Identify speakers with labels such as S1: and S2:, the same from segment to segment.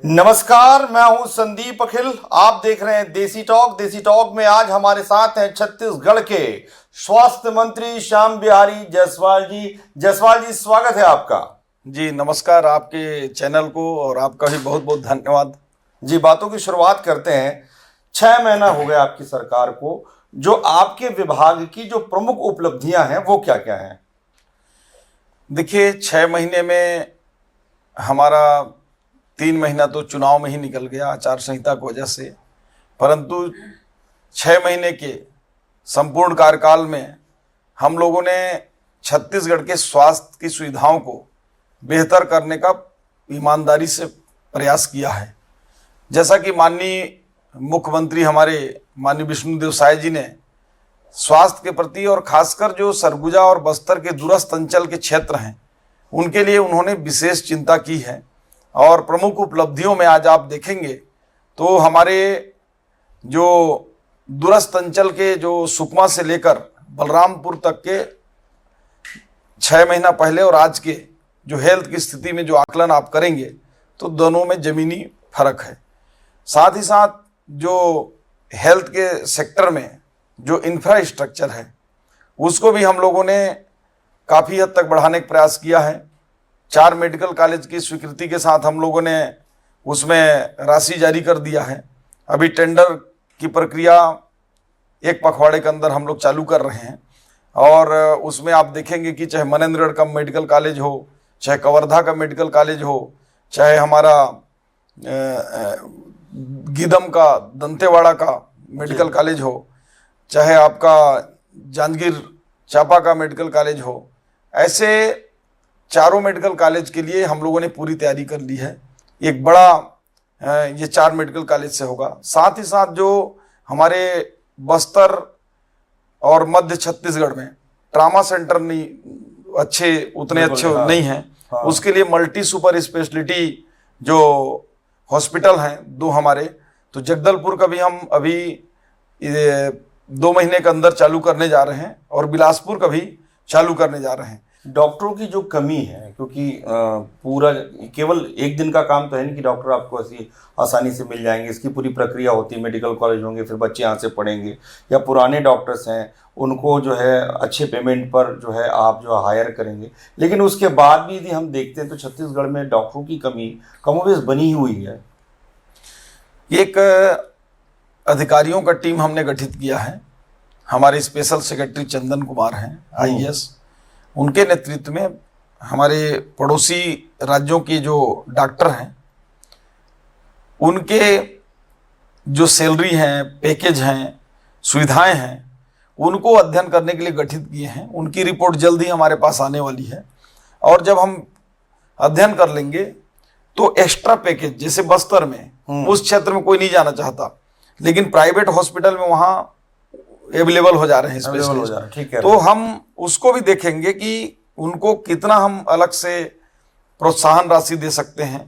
S1: नमस्कार, मैं हूं संदीप अखिल। आप देख रहे हैं देसी टॉक। देसी टॉक में आज हमारे साथ हैं छत्तीसगढ़ के स्वास्थ्य मंत्री श्याम बिहारी जायसवाल जी। जायसवाल जी, स्वागत है आपका।
S2: जी नमस्कार, आपके चैनल को और आपका भी बहुत बहुत धन्यवाद।
S1: जी, बातों की शुरुआत करते हैं। 6 महीना हो गया आपकी सरकार को। जो आपके विभाग की जो प्रमुख उपलब्धियां हैं वो क्या क्या हैं?
S2: देखिए, 6 महीने में हमारा 3 महीना तो चुनाव में ही निकल गया आचार संहिता की वजह से, परंतु 6 महीने के संपूर्ण कार्यकाल में हम लोगों ने छत्तीसगढ़ के स्वास्थ्य की सुविधाओं को बेहतर करने का ईमानदारी से प्रयास किया है। जैसा कि माननीय मुख्यमंत्री हमारे माननीय विष्णुदेव साय जी ने स्वास्थ्य के प्रति और खासकर जो सरगुजा और बस्तर के दूरस्थ अंचल के क्षेत्र हैं उनके लिए उन्होंने विशेष चिंता की है। और प्रमुख उपलब्धियों में आज आप देखेंगे तो हमारे जो दूरस्थ अंचल के जो सुकमा से लेकर बलरामपुर तक के 6 महीना पहले और आज के जो हेल्थ की स्थिति में जो आकलन आप करेंगे तो दोनों में ज़मीनी फर्क है। साथ ही साथ जो हेल्थ के सेक्टर में जो इंफ्रास्ट्रक्चर है उसको भी हम लोगों ने काफ़ी हद तक बढ़ाने का प्रयास किया है। 4 मेडिकल कॉलेज की स्वीकृति के साथ हम लोगों ने उसमें राशि जारी कर दिया है। अभी टेंडर की प्रक्रिया एक पखवाड़े के अंदर हम लोग चालू कर रहे हैं और उसमें आप देखेंगे कि चाहे मनेन्द्रगढ़ का मेडिकल कॉलेज हो, चाहे कवर्धा का मेडिकल कॉलेज हो, चाहे हमारा गीदम का दंतेवाड़ा का मेडिकल कॉलेज हो, चाहे आपका जांजगीर चांपा का मेडिकल कॉलेज हो, ऐसे चारों मेडिकल कॉलेज के लिए हम लोगों ने पूरी तैयारी कर ली है। एक बड़ा ये 4 मेडिकल कॉलेज से होगा। साथ ही साथ जो हमारे बस्तर और मध्य छत्तीसगढ़ में ट्रामा सेंटर नहीं उतने अच्छे नहीं हैं, उसके लिए मल्टी सुपर स्पेशलिटी जो हॉस्पिटल हैं 2 हमारे, तो जगदलपुर का भी हम अभी 2 महीने के अंदर चालू करने जा रहे हैं और बिलासपुर का भी चालू करने जा रहे हैं।
S1: डॉक्टरों की जो कमी है, क्योंकि पूरा केवल एक दिन का काम तो है नहीं कि डॉक्टर आपको ऐसी आसानी से मिल जाएंगे। इसकी पूरी प्रक्रिया होती है। मेडिकल कॉलेज होंगे, फिर बच्चे यहाँ से पढ़ेंगे, या पुराने डॉक्टर्स हैं उनको जो है अच्छे पेमेंट पर जो है आप जो हायर करेंगे। लेकिन उसके बाद भी यदि हम देखते हैं तो छत्तीसगढ़ में डॉक्टरों की कमी कमोबेश बनी हुई है।
S2: एक अधिकारियों का टीम हमने गठित किया है। हमारे स्पेशल सेक्रेटरी चंदन कुमार हैं IAS, उनके नेतृत्व में हमारे पड़ोसी राज्यों के जो डॉक्टर हैं उनके जो सैलरी हैं, पैकेज हैं, सुविधाएं हैं, उनको अध्ययन करने के लिए गठित किए हैं। उनकी रिपोर्ट जल्द ही हमारे पास आने वाली है और जब हम अध्ययन कर लेंगे तो एक्स्ट्रा पैकेज, जैसे बस्तर में उस क्षेत्र में कोई नहीं जाना चाहता, लेकिन प्राइवेट हॉस्पिटल में वहाँ अवेलेबल हो जा रहे हैं स्पेशलिस्ट,
S1: ठीक है।
S2: तो हम उसको भी देखेंगे कि उनको कितना हम अलग से प्रोत्साहन राशि दे सकते हैं,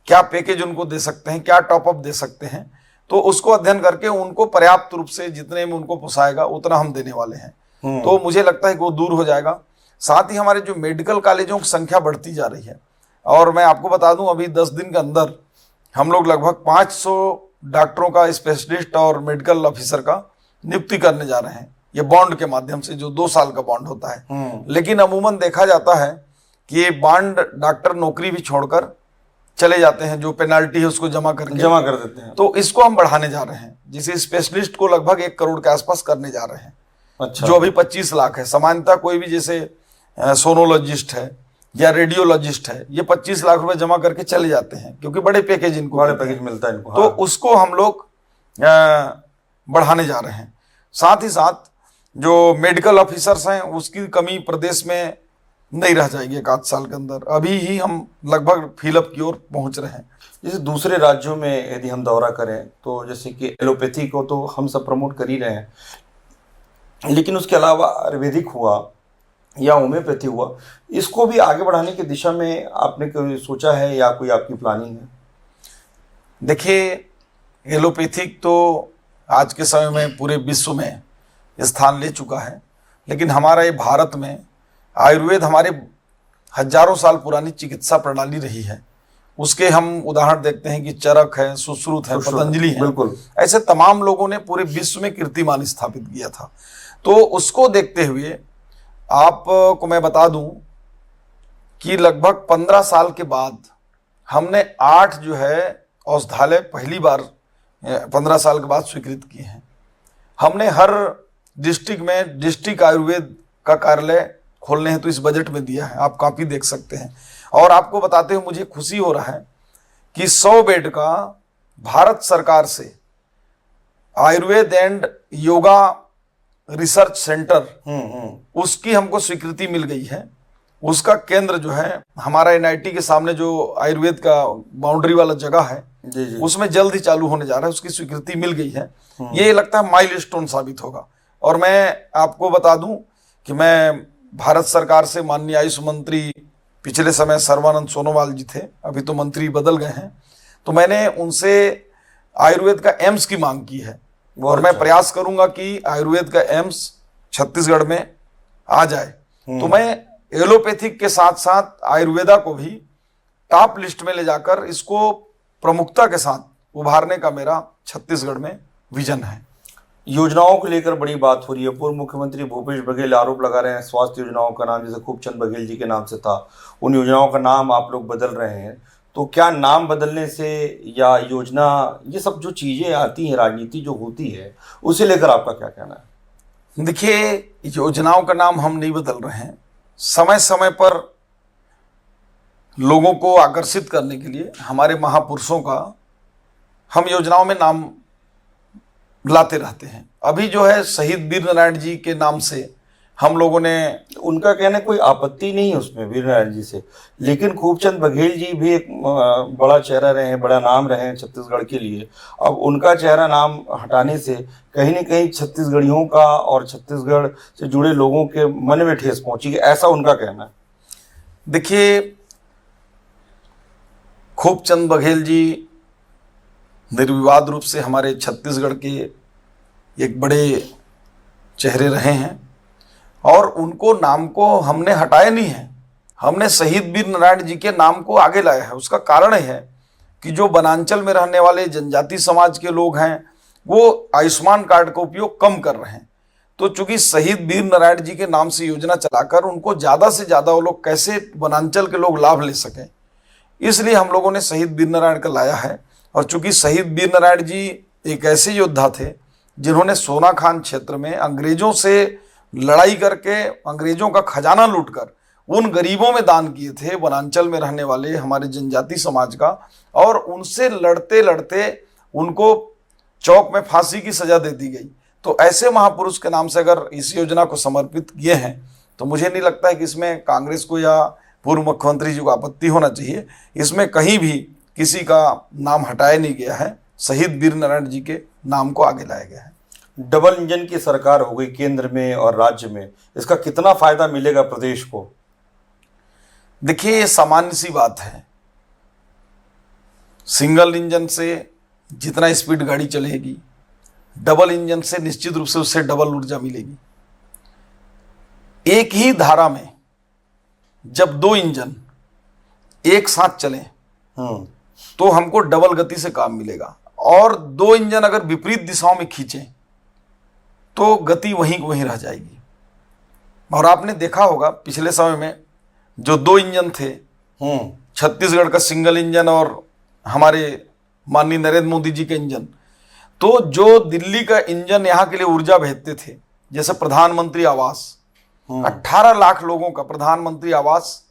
S2: क्या पैकेज उनको दे सकते हैं, क्या टॉपअप दे सकते हैं, तो उसको अध्ययन करके उनको पर्याप्त रूप से जितने में उनको पोसाएगा उतना हम देने वाले हैं। तो मुझे लगता है कि वो दूर हो जाएगा। साथ ही हमारे जो मेडिकल कॉलेजों की संख्या बढ़ती जा रही है और मैं आपको बता दूं अभी 10 दिन के अंदर हम लोग लगभग 500 डॉक्टरों का, स्पेशलिस्ट और मेडिकल ऑफिसर का नियुक्ति करने जा रहे हैं। ये बॉन्ड के माध्यम से, जो 2 साल का बॉन्ड होता है। लेकिन अमूमन देखा जाता है कि ये बॉन्ड डॉक्टर नौकरी भी छोड़कर चले जाते हैं, जो पेनाल्टी है उसको जमा कर
S1: देते हैं।
S2: तो इसको हम बढ़ाने जा रहे हैं, जिसे स्पेशलिस्ट को लगभग 1 करोड़ के आसपास करने जा रहे हैं।
S1: अच्छा।
S2: जो अभी 25 लाख है। सामान्यतः कोई भी जैसे सोनोलॉजिस्ट है या रेडियोलॉजिस्ट है, ये 25 लाख रुपए जमा करके चले जाते हैं क्योंकि बड़े पैकेज
S1: मिलता है इनको।
S2: तो उसको हम लोग बढ़ाने जा रहे हैं। साथ ही साथ जो मेडिकल ऑफिसर्स हैं उसकी कमी प्रदेश में नहीं रह जाएगी 1 साल के अंदर। अभी ही हम लगभग फिलअप की ओर पहुंच रहे हैं।
S1: जैसे दूसरे राज्यों में यदि हम दौरा करें तो जैसे कि एलोपैथी को तो हम सब प्रमोट कर ही रहे हैं, लेकिन उसके अलावा आयुर्वेदिक हुआ या होम्योपैथी हुआ, इसको भी आगे बढ़ाने की दिशा में आपने कोई सोचा है या कोई आपकी प्लानिंग है?
S2: देखिए, एलोपैथिक तो आज के समय में पूरे विश्व में स्थान ले चुका है, लेकिन हमारा ये भारत में आयुर्वेद हमारे हजारों साल पुरानी चिकित्सा प्रणाली रही है उसके हम उदाहरण देखते हैं कि चरक है, सुश्रुत है, पतंजलि है,
S1: बिल्कुल।
S2: ऐसे तमाम लोगों ने पूरे विश्व में कीर्तिमान स्थापित किया था। तो उसको देखते हुए आपको मैं बता दूं कि लगभग 15 साल के बाद हमने 8 जो है औषधालय पहली बार 15 साल के बाद स्वीकृत किए हैं। हमने हर डिस्ट्रिक्ट में डिस्ट्रिक्ट आयुर्वेद का कार्यालय खोलने हैं तो इस बजट में दिया है, आप काफी देख सकते हैं। और आपको बताते हुए मुझे खुशी हो रहा है कि 100 बेड का भारत सरकार से Ayurveda and yoga research centre उसकी हमको स्वीकृति मिल गई है। उसका केंद्र जो है हमारा एनआईटी के सामने जो आयुर्वेद का बाउंड्री वाला जगह है
S1: जी जी।
S2: उसमें जल्द ही चालू होने जा रहा है, उसकी स्वीकृति मिल गई है। ये लगता है माइलस्टोन साबित होगा। और मैं आपको बता दूं कि मैं भारत सरकार से माननीय आयुष मंत्री पिछले समय सर्बानंद सोनोवाल जी थे, अभी तो मंत्री बदल गए हैं, तो मैंने उनसे आयुर्वेद का एम्स की मांग की है और मैं प्रयास करूंगा कि आयुर्वेद का एम्स छत्तीसगढ़ में आ जाए। तो मैं एलोपैथिक के साथ साथ आयुर्वेदा को भी टॉप लिस्ट में ले जाकर इसको प्रमुखता के साथ उभारने का मेरा छत्तीसगढ़ में विजन है।
S1: योजनाओं को लेकर बड़ी बात हो रही है। पूर्व मुख्यमंत्री भूपेश बघेल आरोप लगा रहे हैं स्वास्थ्य योजनाओं का नाम जैसे खूबचंद बघेल जी के नाम से था, उन योजनाओं का नाम आप लोग बदल रहे हैं। तो क्या नाम बदलने से या योजना, ये सब जो चीजें आती हैं, राजनीति जो होती है, उसे लेकर आपका क्या कहना है?
S2: देखिए, योजनाओं का नाम हम नहीं बदल रहे हैं। समय समय पर लोगों को आकर्षित करने के लिए हमारे महापुरुषों का हम योजनाओं में नाम लाते रहते हैं। अभी जो है शहीद वीर नारायण जी के नाम से हम लोगों ने,
S1: उनका कहना है कोई आपत्ति नहीं है उसमें वीर नारायण जी से, लेकिन खूबचंद बघेल जी भी एक बड़ा चेहरा रहे हैं, बड़ा नाम रहे हैं छत्तीसगढ़ के लिए। अब उनका चेहरा नाम हटाने से कहीं न कहीं छत्तीसगढ़ियों का और छत्तीसगढ़ से जुड़े लोगों के मन में ठेस पहुंची, ऐसा उनका कहना है।
S2: देखिए, खूबचंद बघेल जी निर्विवाद रूप से हमारे छत्तीसगढ़ के एक बड़े चेहरे रहे हैं और उनको नाम को हमने हटाया नहीं है, हमने शहीद वीर नारायण जी के नाम को आगे लाया है। उसका कारण है कि जो वनांचल में रहने वाले जनजाति समाज के लोग हैं वो आयुष्मान कार्ड का उपयोग कम कर रहे हैं। तो चूंकि शहीद वीर नारायण जी के नाम से योजना चलाकर उनको ज़्यादा से ज़्यादा वो लोग कैसे वनांचल के लोग लाभ ले सकें, इसलिए हम लोगों ने शहीद वीर नारायण का लाया है। और चूंकि शहीद वीर नारायण जी एक ऐसे योद्धा थे जिन्होंने सोना खान क्षेत्र में अंग्रेजों से लड़ाई करके अंग्रेजों का खजाना लूटकर उन गरीबों में दान किए थे, वनांचल में रहने वाले हमारे जनजाति समाज का, और उनसे लड़ते लड़ते उनको चौक में फांसी की सजा दे दी गई। तो ऐसे महापुरुष के नाम से अगर इस योजना को समर्पित किए हैं तो मुझे नहीं लगता है कि इसमें कांग्रेस को या पूर्व मुख्यमंत्री जी को आपत्ति होना चाहिए। इसमें कहीं भी किसी का नाम हटाया नहीं गया है, शहीद वीर नारायण जी के नाम को आगे लाया गया है।
S1: डबल इंजन की सरकार हो गई केंद्र में और राज्य में, इसका कितना फायदा मिलेगा प्रदेश को?
S2: देखिए, ये सामान्य सी बात है। सिंगल इंजन से जितना स्पीड गाड़ी चलेगी, डबल इंजन से निश्चित रूप से उससे डबल ऊर्जा मिलेगी। एक ही धारा में जब 2 इंजन एक साथ चलें तो हमको डबल गति से काम मिलेगा, और 2 इंजन अगर विपरीत दिशाओं में खींचें तो गति वहीं वहीं रह जाएगी। और आपने देखा होगा पिछले समय में जो 2 इंजन थे, छत्तीसगढ़ का सिंगल इंजन और हमारे माननीय नरेंद्र मोदी जी के इंजन, तो जो दिल्ली का इंजन यहाँ के लिए ऊर्जा भेजते थे, जैसे प्रधानमंत्री आवास, 18 लाख लोगों का प्रधानमंत्री आवास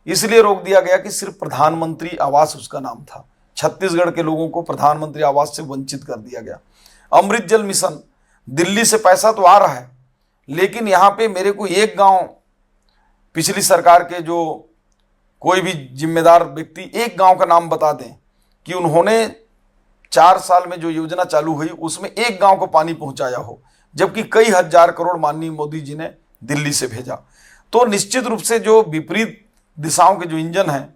S2: इसलिए रोक दिया गया कि सिर्फ प्रधानमंत्री आवास उसका नाम था। छत्तीसगढ़ के लोगों को प्रधानमंत्री आवास से वंचित कर दिया गया। अमृत जल मिशन, दिल्ली से पैसा तो आ रहा है, लेकिन यहाँ पे मेरे को एक गांव, पिछली सरकार के जो कोई भी जिम्मेदार व्यक्ति एक गांव का नाम बता दें कि उन्होंने 4 साल में जो योजना चालू हुई उसमें एक गांव को पानी पहुंचाया हो, जबकि कई हजार करोड़ माननीय मोदी जी ने दिल्ली से भेजा। तो निश्चित रूप से जो विपरीत दिशाओं के जो इंजन हैं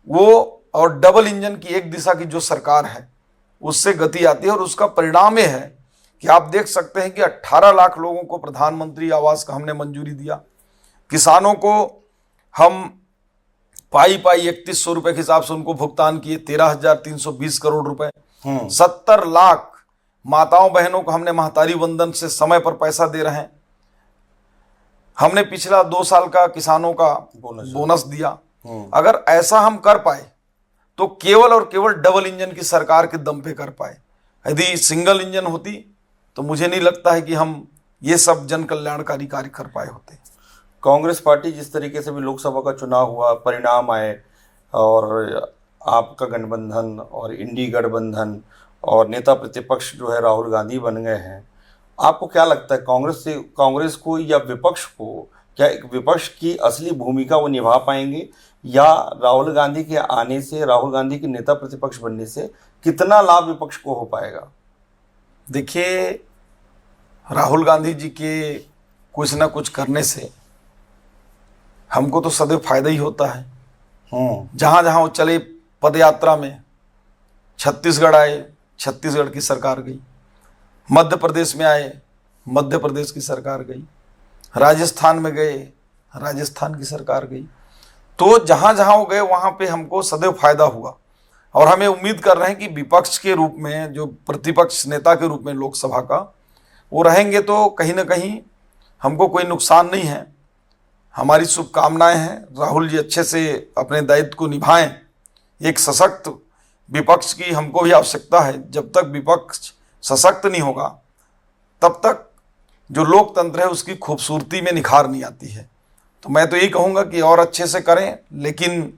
S2: वो, और डबल इंजन की एक दिशा की जो सरकार है उससे गति आती है, और उसका परिणाम ये है कि आप देख सकते हैं कि 18 लाख लोगों को प्रधानमंत्री आवास का हमने मंजूरी दिया। किसानों को हम पाई 3100 रुपए के हिसाब से उनको भुगतान किए, 13,320 करोड़ रुपए।
S1: हम्म।
S2: 70 लाख माताओं बहनों को हमने महतारी वंदन से समय पर पैसा दे रहे हैं। हमने पिछला 2 साल का किसानों का बोनस दिया। अगर ऐसा हम कर पाए तो केवल और केवल डबल इंजन की सरकार के दम पे कर पाए। यदि सिंगल इंजन होती तो मुझे नहीं लगता है कि हम ये सब जन कल्याणकारी कार्य कर पाए होते।
S1: कांग्रेस पार्टी जिस तरीके से भी लोकसभा का चुनाव हुआ, परिणाम आए और आपका गठबंधन और इंडी गठबंधन और नेता प्रतिपक्ष जो है राहुल गांधी बन गए हैं, आपको क्या लगता है कांग्रेस को या विपक्ष को, क्या एक विपक्ष की असली भूमिका वो निभा पाएंगे, या राहुल गांधी के आने से, राहुल गांधी के नेता प्रतिपक्ष बनने से कितना लाभ विपक्ष को हो पाएगा?
S2: देखिए, राहुल गांधी जी के कुछ ना कुछ करने से हमको तो सदैव फायदा ही होता है। जहां जहां वो चले पदयात्रा में, छत्तीसगढ़ आए, छत्तीसगढ़ की सरकार गई, मध्य प्रदेश में आए, मध्य प्रदेश की सरकार गई, राजस्थान में गए, राजस्थान की सरकार गई। तो जहां जहां वो गए वहां पे हमको सदैव फायदा हुआ। और हमें उम्मीद कर रहे हैं कि विपक्ष के रूप में, जो प्रतिपक्ष नेता के रूप में लोकसभा का वो रहेंगे तो कहीं ना कहीं हमको कोई नुकसान नहीं है। हमारी शुभकामनाएं हैं, राहुल जी अच्छे से अपने दायित्व को निभाएं। एक सशक्त विपक्ष की हमको भी आवश्यकता है। जब तक विपक्ष सशक्त नहीं होगा तब तक जो लोकतंत्र है उसकी खूबसूरती में निखार नहीं आती है। तो मैं तो यही कहूँगा कि और अच्छे से करें, लेकिन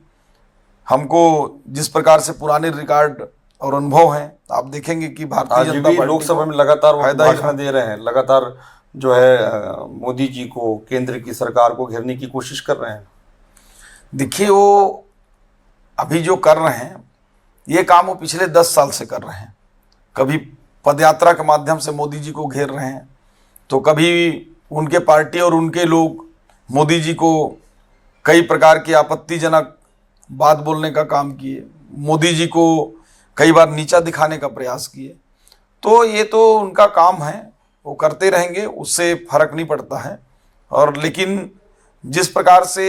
S2: हमको जिस प्रकार से पुराने रिकॉर्ड और अनुभव हैं, आप देखेंगे कि भारतीय जनता पार्टी
S1: लोकसभा में लगातार वो भाषण दे रहे हैं, लगातार जो है मोदी जी को, केंद्र की सरकार को घेरने की कोशिश कर रहे हैं।
S2: देखिए, वो अभी जो कर रहे हैं ये काम वो पिछले 10 साल से कर रहे हैं। कभी पदयात्रा के माध्यम से मोदी जी को घेर रहे हैं, तो कभी उनके पार्टी और उनके लोग मोदी जी को कई प्रकार की आपत्तिजनक बात बोलने का काम किए, मोदी जी को कई बार नीचा दिखाने का प्रयास किए। तो ये तो उनका काम है, वो करते रहेंगे, उससे फर्क नहीं पड़ता है। और लेकिन जिस प्रकार से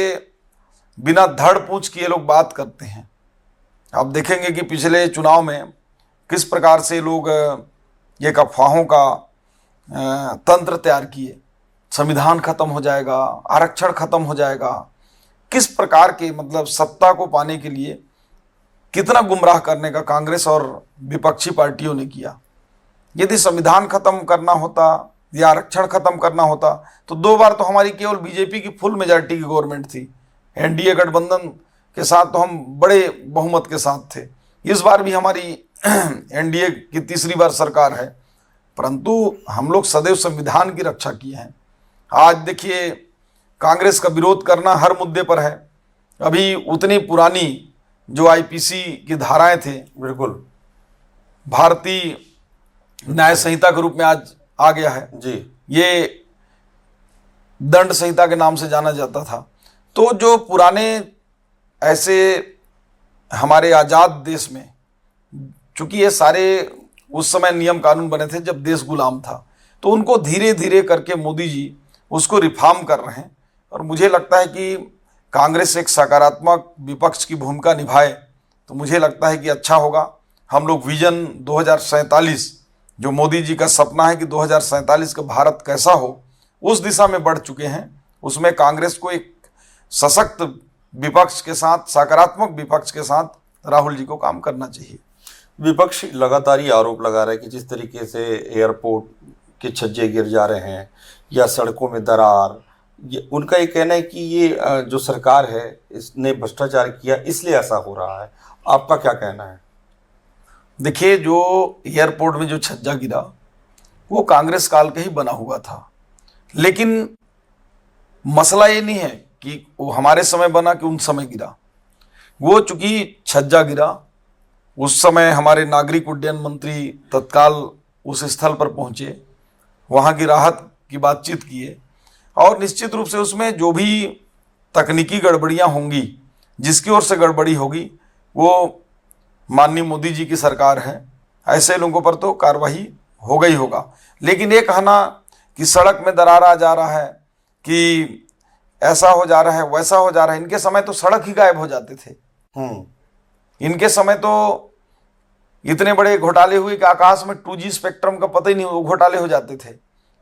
S2: बिना धड़ पूछ किए लोग बात करते हैं, आप देखेंगे कि पिछले चुनाव में किस प्रकार से लोग ये अफवाहों का तंत्र तैयार किए, संविधान खत्म हो जाएगा, आरक्षण खत्म हो जाएगा, किस प्रकार के मतलब सत्ता को पाने के लिए कितना गुमराह करने का कांग्रेस और विपक्षी पार्टियों ने किया। यदि संविधान खत्म करना होता या आरक्षण खत्म करना होता तो 2 बार तो हमारी केवल बीजेपी की फुल मेजॉरिटी की गवर्नमेंट थी। एनडीए गठबंधन के साथ तो हम बड़े बहुमत के साथ थे। इस बार भी हमारी एनडीए की तीसरी बार सरकार है, परंतु हम लोग सदैव संविधान की रक्षा किए हैं। आज देखिए, कांग्रेस का विरोध करना हर मुद्दे पर है। अभी उतनी पुरानी जो आईपीसी की धाराएं थे,
S1: बिल्कुल
S2: भारतीय न्याय संहिता के रूप में आज आ गया है
S1: जी,
S2: ये दंड संहिता के नाम से जाना जाता था। तो जो पुराने ऐसे हमारे आज़ाद देश में, चूंकि ये सारे उस समय नियम कानून बने थे जब देश गुलाम था, तो उनको धीरे धीरे करके मोदी जी उसको रिफॉर्म कर रहे हैं। और मुझे लगता है कि कांग्रेस एक सकारात्मक विपक्ष की भूमिका निभाए तो मुझे लगता है कि अच्छा होगा। हम लोग विजन 2047, जो मोदी जी का सपना है कि 2047 का भारत कैसा हो, उस दिशा में बढ़ चुके हैं। उसमें कांग्रेस को एक सशक्त विपक्ष के साथ, सकारात्मक विपक्ष के साथ राहुल जी को काम करना चाहिए।
S1: विपक्ष लगातार ये आरोप लगा रहा है कि जिस तरीके से एयरपोर्ट के छज्जे गिर जा रहे हैं या सड़कों में दरार, उनका ये कहना है कि ये जो सरकार है इसने भ्रष्टाचार किया इसलिए ऐसा हो रहा है। आपका क्या कहना है?
S2: देखिए, जो एयरपोर्ट में जो छज्जा गिरा वो कांग्रेस काल का ही बना हुआ था, लेकिन मसला ये नहीं है कि वो हमारे समय बना कि उन समय गिरा। वो चूंकि छज्जा गिरा, उस समय हमारे नागरिक उड्डयन मंत्री तत्काल उस स्थल पर पहुंचे, वहाँ की राहत की बातचीत किए और निश्चित रूप से उसमें जो भी तकनीकी गड़बड़ियाँ होंगी, जिसकी ओर से गड़बड़ी होगी, वो माननीय मोदी जी की सरकार है, ऐसे लोगों पर तो कार्रवाई होगा ही होगा। लेकिन ये कहना कि सड़क में दरार आ जा रहा है, कि ऐसा हो जा रहा है, वैसा हो जा रहा है। इनके समय तो सड़क ही गायब हो जाते थे। इनके समय तो इतने बड़े घोटाले हुए कि आकाश में 2G स्पेक्ट्रम का पता ही नहीं, वो घोटाले हो जाते थे।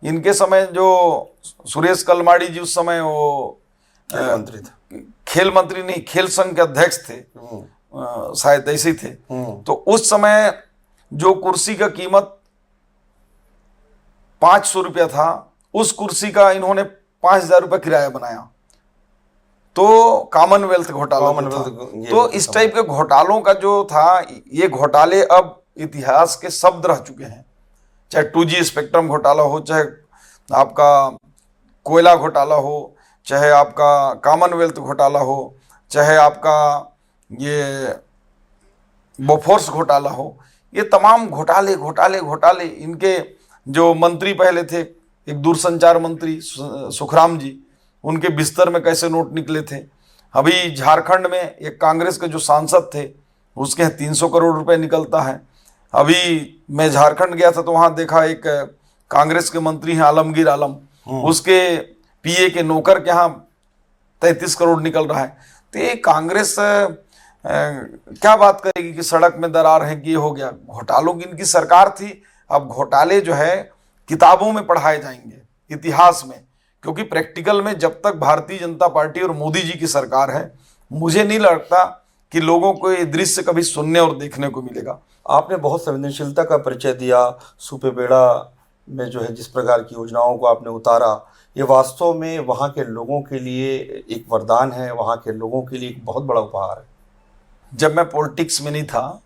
S2: इनके समय जो सुरेश कलमाड़ी जी उस समय वो
S1: खेल मंत्री थे,
S2: खेल मंत्री नहीं, खेल संघ के अध्यक्ष थे, शायद ऐसे ही थे। तो उस समय जो कुर्सी का कीमत 500 रुपया था, उस कुर्सी का इन्होंने 5000 रुपया किराया बनाया। तो कॉमनवेल्थ घोटाला था। तो इस टाइप के घोटालों का जो था, ये घोटाले अब इतिहास के शब्द रह चुके हैं। चाहे 2G स्पेक्ट्रम घोटाला हो, चाहे आपका कोयला घोटाला हो, चाहे आपका कॉमनवेल्थ घोटाला हो, चाहे आपका ये बोफोर्स घोटाला हो, ये तमाम घोटाले घोटाले घोटाले। इनके जो मंत्री पहले थे, एक दूरसंचार मंत्री सुखराम जी, उनके बिस्तर में कैसे नोट निकले थे। अभी झारखंड में एक कांग्रेस के जो सांसद थे, उसके 300 करोड़ रुपए निकलता है। अभी मैं झारखंड गया था तो वहां देखा, एक कांग्रेस के मंत्री हैं आलमगीर आलम, उसके पीए के नौकर के यहाँ 33 करोड़ निकल रहा है। तो ये कांग्रेस क्या बात करेगी कि सड़क में दरार है कि ये हो गया। घोटालों की इनकी सरकार थी। अब घोटाले जो है किताबों में पढ़ाए जाएंगे, इतिहास में, क्योंकि प्रैक्टिकल में जब तक भारतीय जनता पार्टी और मोदी जी की सरकार है, मुझे नहीं लगता कि लोगों को ये दृश्य कभी सुनने और देखने को मिलेगा।
S1: आपने बहुत संवेदनशीलता का परिचय दिया। सुपेबेड़ा में जो है जिस प्रकार की योजनाओं को आपने उतारा, ये वास्तव में वहाँ के लोगों के लिए एक वरदान है, वहाँ के लोगों के लिए एक बहुत बड़ा उपहार है।
S2: जब मैं पॉलिटिक्स में नहीं था,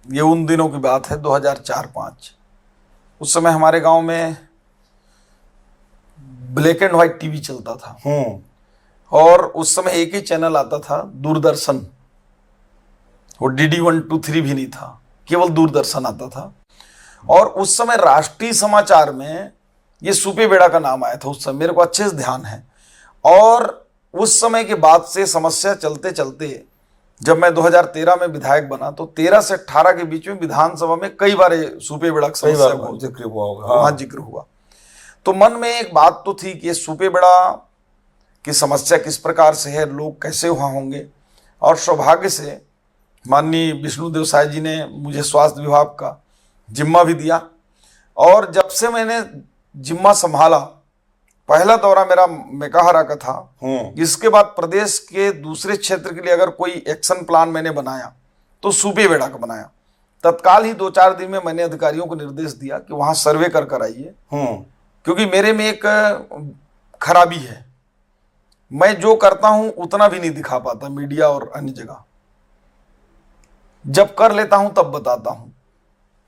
S2: ये उन दिनों की बात है 2004-05, उस समय हमारे गांव में ब्लैक एंड व्हाइट टीवी चलता था। और उस समय एक ही चैनल आता था, दूरदर्शन। वो DD 1, 2, 3 भी नहीं था, केवल दूरदर्शन आता था। और उस समय राष्ट्रीय समाचार में ये सुपेबेड़ा का नाम आया था। उस समय मेरे को अच्छे से ध्यान है। और उस समय के बाद से समस्या चलते चलते जब मैं 2013 में विधायक बना, तो 13 से 18 के बीच में विधानसभा में कई बार सुपेबेड़ा का समस्या
S1: जिक्र हुआ होगा।
S2: वहां जिक्र हुआ। तो मन में एक बात तो थी कि ये सुपेबेड़ा की समस्या किस प्रकार से है, लोग कैसे वहां होंगे। और सौभाग्य से माननीय विष्णुदेव साय जी ने मुझे स्वास्थ्य विभाग का जिम्मा भी दिया। और जब से मैंने जिम्मा संभाला, पहला दौरा मेरा मेकाहारा का था। इसके बाद प्रदेश के दूसरे क्षेत्र के लिए अगर कोई एक्शन प्लान मैंने बनाया तो सुपेबेड़ा का बनाया। तत्काल ही 2-4 दिन में मैंने अधिकारियों को निर्देश दिया कि वहां सर्वे कर आइए, क्योंकि मेरे में एक खराबी है, मैं जो करता हूं उतना भी नहीं दिखा पाता मीडिया और अन्य जगह। जब कर लेता हूं तब बताता हूं,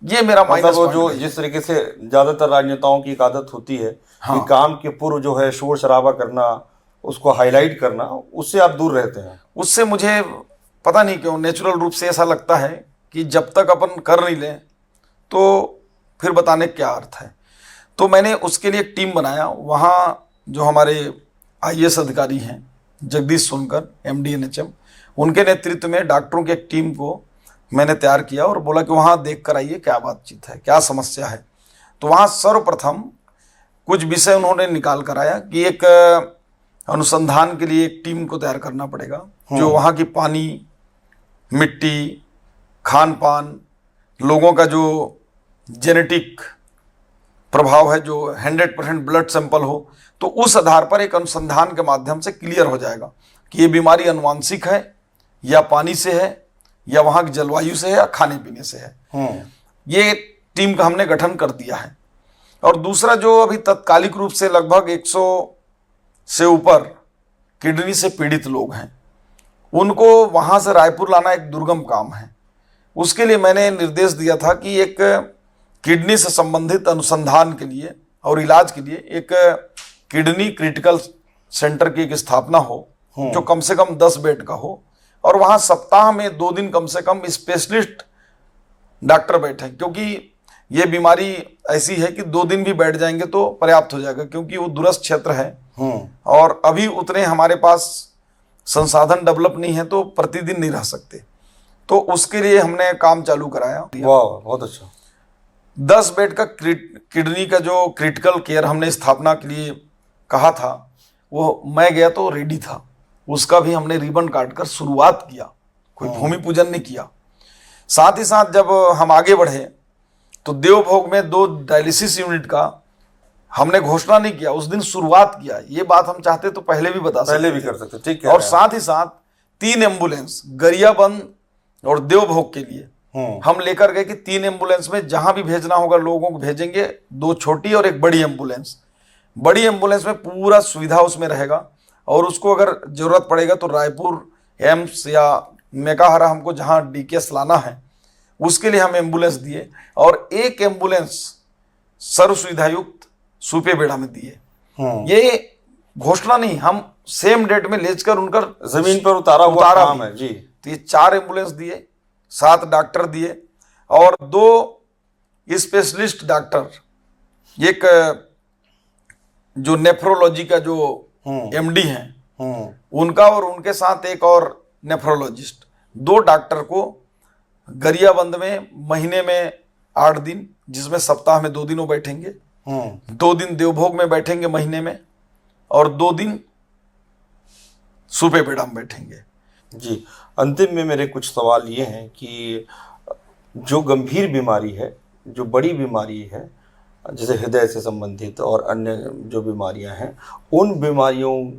S2: ये मेरा माइनस
S1: वो जो जिस तरीके से ज्यादातर राजनेताओं की एक आदत होती है कि काम के पूर्व जो है शोर शराबा करना, उसको हाईलाइट करना, उससे आप दूर रहते हैं।
S2: उससे मुझे पता नहीं क्यों नेचुरल रूप से ऐसा लगता है कि जब तक अपन कर नहीं लें तो फिर बताने क्या अर्थ है। तो मैंने उसके लिए एक टीम बनाया। वहाँ जो हमारे IAS अधिकारी हैं जगदीश सोनकर, MD NHM, उनके नेतृत्व में डॉक्टरों की एक टीम को मैंने तैयार किया और बोला कि वहाँ देख कर आइए क्या बातचीत है, क्या समस्या है। तो वहाँ सर्वप्रथम कुछ विषय उन्होंने निकाल कर आया कि एक अनुसंधान के लिए एक टीम को तैयार करना पड़ेगा, जो वहाँ की पानी, मिट्टी, खान पान, लोगों का जो जेनेटिक प्रभाव है, जो 100% ब्लड सैंपल हो, तो उस आधार पर एक अनुसंधान के माध्यम से क्लियर हो जाएगा कि ये बीमारी अनुवांशिक है या पानी से है या वहाँ की जलवायु से है या खाने पीने से है। ये टीम का हमने गठन कर दिया है। और दूसरा, जो अभी तत्कालिक रूप से लगभग 100 से ऊपर किडनी से पीड़ित लोग हैं, उनको वहाँ से रायपुर लाना एक दुर्गम काम है। उसके लिए मैंने निर्देश दिया था कि एक किडनी से संबंधित अनुसंधान के लिए और इलाज के लिए एक किडनी क्रिटिकल सेंटर की एक स्थापना हो, जो कम से कम 10 बेड का हो, और वहाँ सप्ताह में 2 दिन कम से कम स्पेशलिस्ट डॉक्टर बैठे, क्योंकि ये बीमारी ऐसी है कि 2 दिन भी बैठ जाएंगे तो पर्याप्त हो जाएगा, क्योंकि वो दूरस्थ क्षेत्र है और अभी उतने हमारे पास संसाधन डेवलप नहीं है, तो प्रतिदिन नहीं रह सकते। तो उसके लिए हमने काम चालू कराया।
S1: वाह, बहुत अच्छा।
S2: 10 बेड का किडनी का जो क्रिटिकल केयर हमने स्थापना के लिए कहा था, वो मैं गया तो रेडी था, उसका भी हमने रिबन काटकर शुरुआत किया, कोई भूमि पूजन नहीं किया। साथ ही साथ जब हम आगे बढ़े तो देवभोग में 2 डायलिसिस यूनिट का हमने घोषणा नहीं किया, उस दिन शुरुआत किया। ये बात हम चाहते तो पहले भी बता सकते,
S1: पहले भी कर सकते, ठीक है।
S2: और साथ ही साथ 3 एम्बुलेंस गरियाबंद और देवभोग के लिए हम लेकर गए कि 3 एम्बुलेंस में जहां भी भेजना होगा लोगों को भेजेंगे, 2 छोटी और 1 बड़ी एम्बुलेंस। बड़ी एम्बुलेंस में पूरा सुविधा उसमें रहेगा, और उसको अगर जरूरत पड़ेगा तो रायपुर एम्स या मेकाहारा हमको जहां डीकेएस लाना है उसके लिए हम एम्बुलेंस दिए, और 1 एम्बुलेंस सर्व सुविधा युक्त सुपेबेड़ा में दिए। ये घोषणा नहीं, हम सेम डेट में लेकर उनकर
S1: जमीन पर उतारा हुआ काम है जी।
S2: तो ये 4 एम्बुलेंस दिए, 7 डॉक्टर दिए, और 2 स्पेशलिस्ट डॉक्टर, एक जो नेफ्रोलॉजी का जो एमडी हैं उनका, और उनके साथ एक और नेफ्रोलॉजिस्ट, 2 डॉक्टर को गरियाबंद में महीने में 8 दिन, जिसमें सप्ताह में 2 दिन वो बैठेंगे, 2 दिन देवभोग में बैठेंगे महीने में, और 2 दिन सुपेबेड़ा में बैठेंगे
S1: जी। अंतिम में मेरे कुछ सवाल ये हैं कि जो गंभीर बीमारी है, जो बड़ी बीमारी है, जैसे हृदय से संबंधित और अन्य जो बीमारियां हैं, उन बीमारियों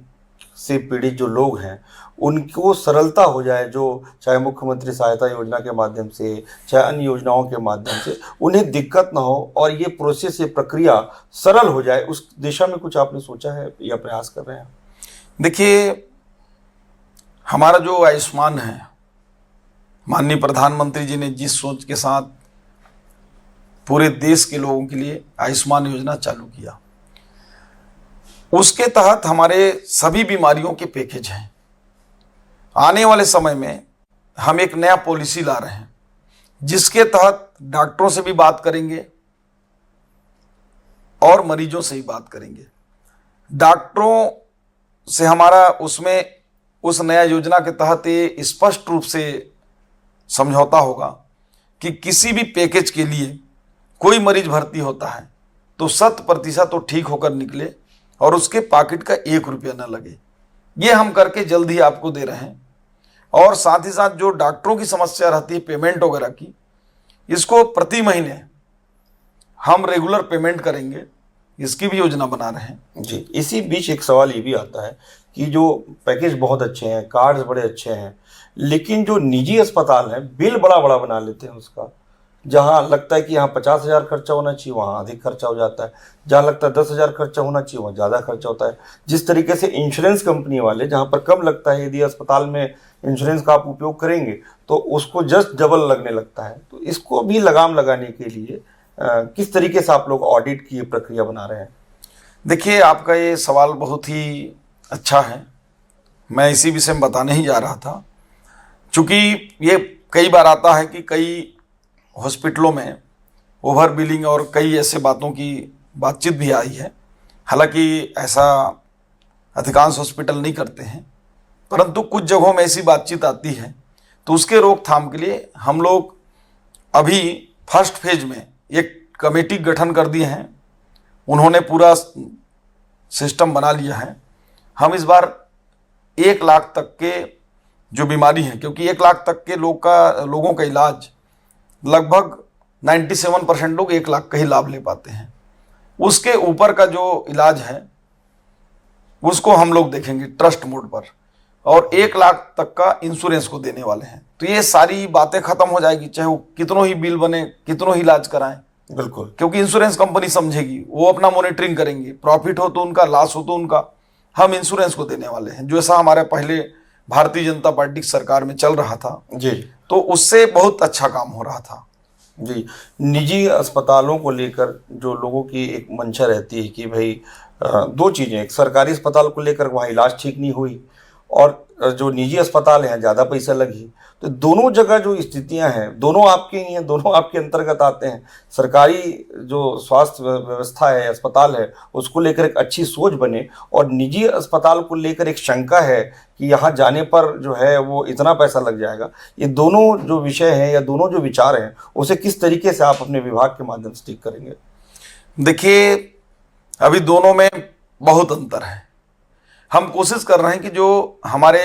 S1: से पीड़ित जो लोग हैं उनको सरलता हो जाए, जो चाहे मुख्यमंत्री सहायता योजना के माध्यम से, चाहे अन्य योजनाओं के माध्यम से, उन्हें दिक्कत ना हो और ये प्रोसेस, ये प्रक्रिया सरल हो जाए, उस दिशा में कुछ आपने सोचा है या प्रयास कर रहे हैं?
S2: देखिए, हमारा जो आयुष्मान है, माननीय प्रधानमंत्री जी ने जिस सोच के साथ पूरे देश के लोगों के लिए आयुष्मान योजना चालू किया, उसके तहत हमारे सभी बीमारियों के पैकेज हैं। आने वाले समय में हम एक नया पॉलिसी ला रहे हैं, जिसके तहत डॉक्टरों से भी बात करेंगे और मरीजों से भी बात करेंगे। डॉक्टरों से हमारा उसमें, उस नया योजना के तहत ये स्पष्ट रूप से समझौता होगा कि किसी भी पैकेज के लिए कोई मरीज भर्ती होता है तो 100% तो ठीक होकर निकले और उसके पॉकेट का 1 रुपया न लगे। ये हम करके जल्द ही आपको दे रहे हैं। और साथ ही साथ जो डॉक्टरों की समस्या रहती है पेमेंट वगैरह की, इसको प्रति महीने हम रेगुलर पेमेंट करेंगे, इसकी भी योजना बना रहे हैं
S1: जी। इसी बीच एक सवाल ये भी आता है कि जो पैकेज बहुत अच्छे हैं, कार्ड्स बड़े अच्छे हैं, लेकिन जो निजी अस्पताल हैं बिल बड़ा बड़ा बना लेते हैं उसका। जहाँ लगता है कि यहाँ 50,000 खर्चा होना चाहिए वहाँ अधिक खर्चा हो जाता है, जहाँ लगता है 10,000 खर्चा होना चाहिए वहाँ ज़्यादा खर्चा होता है। जिस तरीके से इंश्योरेंस कंपनी वाले, जहाँ पर कम लगता है, यदि अस्पताल में इंश्योरेंस का आप उपयोग करेंगे तो उसको जस्ट डबल लगने लगता है। तो इसको भी लगाम लगाने के लिए किस तरीके से आप लोग ऑडिट की प्रक्रिया बना रहे हैं?
S2: देखिए, आपका ये सवाल बहुत ही अच्छा है, मैं इसी विषय में बताने ही जा रहा था। चूँकि ये कई बार आता है कि कई हॉस्पिटलों में ओवर बिलिंग और कई ऐसे बातों की बातचीत भी आई है। हालांकि ऐसा अधिकांश हॉस्पिटल नहीं करते हैं, परंतु कुछ जगहों में ऐसी बातचीत आती है। तो उसके रोकथाम के लिए हम लोग अभी फर्स्ट फेज में एक कमेटी गठन कर दिए हैं, उन्होंने पूरा सिस्टम बना लिया है। हम इस बार 1 लाख तक के जो बीमारी है, क्योंकि 1 लाख तक के लोगों का इलाज लगभग 97% लोग 1 लाख का ही लाभ ले पाते हैं। उसके ऊपर का जो इलाज है उसको हम लोग देखेंगे ट्रस्ट मोड पर, और 1 लाख तक का इंश्योरेंस को देने वाले हैं। तो ये सारी बातें खत्म हो जाएगी, चाहे वो कितनों ही बिल बने, कितनों ही इलाज कराएं,
S1: बिल्कुल,
S2: क्योंकि इंश्योरेंस कंपनी समझेगी, वो अपना मॉनिटरिंग करेंगे, प्रॉफिट हो तो उनका, लॉस हो तो उनका। हम इंश्योरेंस को देने वाले हैं, जो ऐसा हमारे पहले भारतीय जनता पार्टी की सरकार में चल रहा था
S1: जी।
S2: तो उससे बहुत अच्छा काम हो रहा था
S1: जी। निजी अस्पतालों को लेकर जो लोगों की एक मंशा रहती है कि भाई 2 चीज़ें, एक सरकारी अस्पताल को लेकर वहाँ इलाज ठीक नहीं हुई, और जो निजी अस्पताल हैं ज़्यादा पैसा लगी। तो दोनों जगह जो स्थितियां हैं, दोनों आपके ही हैं, दोनों आपके अंतर्गत आते हैं। सरकारी जो स्वास्थ्य व्यवस्था है, अस्पताल है, उसको लेकर एक अच्छी सोच बने, और निजी अस्पताल को लेकर एक शंका है कि यहाँ जाने पर जो है वो इतना पैसा लग जाएगा। ये दोनों जो विषय हैं या दोनों जो विचार हैं, उसे किस तरीके से आप अपने विभाग के माध्यम से ठीक करेंगे?
S2: देखिए, अभी दोनों में बहुत अंतर है। हम कोशिश कर रहे हैं कि जो हमारे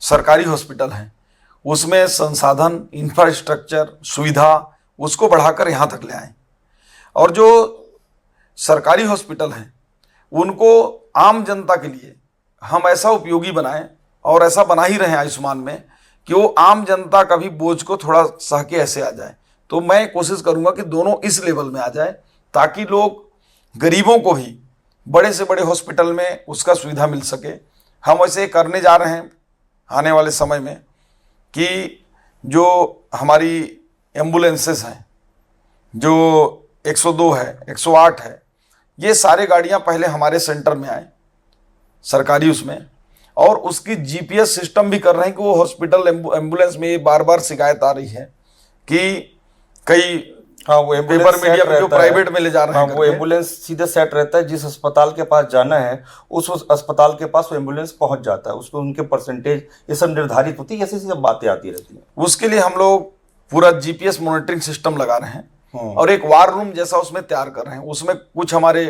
S2: सरकारी हॉस्पिटल हैं उसमें संसाधन, इंफ्रास्ट्रक्चर, सुविधा उसको बढ़ाकर यहाँ तक ले आएं, और जो सरकारी हॉस्पिटल हैं उनको आम जनता के लिए हम ऐसा उपयोगी बनाएं, और ऐसा बना ही रहे हैं आयुष्मान में, कि वो आम जनता का भी बोझ को थोड़ा सह के ऐसे आ जाए। तो मैं कोशिश करूंगा कि दोनों इस लेवल में आ जाए, ताकि लोग, गरीबों को भी बड़े से बड़े हॉस्पिटल में उसका सुविधा मिल सके। हम ऐसे करने जा रहे हैं आने वाले समय में कि जो हमारी एम्बुलेंसेस हैं, जो 102 है, 108 है, ये सारे गाड़ियां पहले हमारे सेंटर में आए सरकारी उसमें, और उसकी जीपीएस सिस्टम भी कर रहे हैं कि वो हॉस्पिटल एम्बुलेंस में ये बार बार शिकायत आ रही है कि कई
S1: वो
S2: पेपर मीडिया में जो प्राइवेट में ले जा रहे हैं,
S1: वो एम्बुलेंस सीधे सेट रहता है, जिस अस्पताल के पास जाना है उस अस्पताल के पास वो एम्बुलेंस पहुंच जाता है, उसको उनके परसेंटेज ये सब निर्धारित होती है, ऐसी सब बातें आती रहती हैं।
S2: उसके लिए हम लोग पूरा जीपीएस मॉनिटरिंग सिस्टम लगा रहे हैं, और एक वार रूम जैसा उसमें तैयार कर रहे हैं। उसमें कुछ हमारे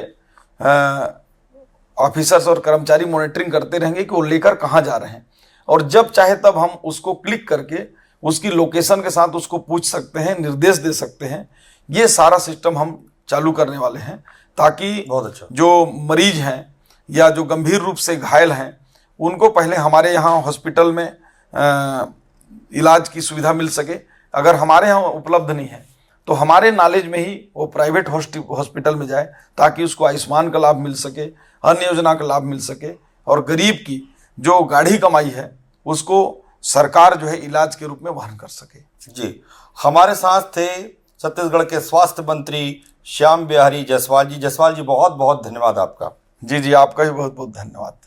S2: ऑफिसर्स और कर्मचारी मॉनिटरिंग करते रहेंगे कि वो लेकर कहाँ जा रहे हैं, और जब चाहे तब हम उसको क्लिक करके उसकी लोकेशन के साथ उसको पूछ सकते हैं, निर्देश दे सकते हैं। ये सारा सिस्टम हम चालू करने वाले हैं, ताकि
S1: बहुत अच्छा,
S2: जो मरीज हैं या जो गंभीर रूप से घायल हैं उनको पहले हमारे यहाँ हॉस्पिटल में इलाज की सुविधा मिल सके। अगर हमारे यहाँ उपलब्ध नहीं है तो हमारे नॉलेज में ही वो प्राइवेट हॉस्पिटल में जाए, ताकि उसको आयुष्मान का लाभ मिल सके, अन्य योजना का लाभ मिल सके, और गरीब की जो गाढ़ी कमाई है उसको सरकार जो है इलाज के रूप में वहन कर सके।
S1: जी, हमारे साथ थे छत्तीसगढ़ के स्वास्थ्य मंत्री श्याम बिहारी जायसवाल जी। जायसवाल जी, बहुत बहुत धन्यवाद आपका।
S2: जी, आपका भी बहुत बहुत धन्यवाद।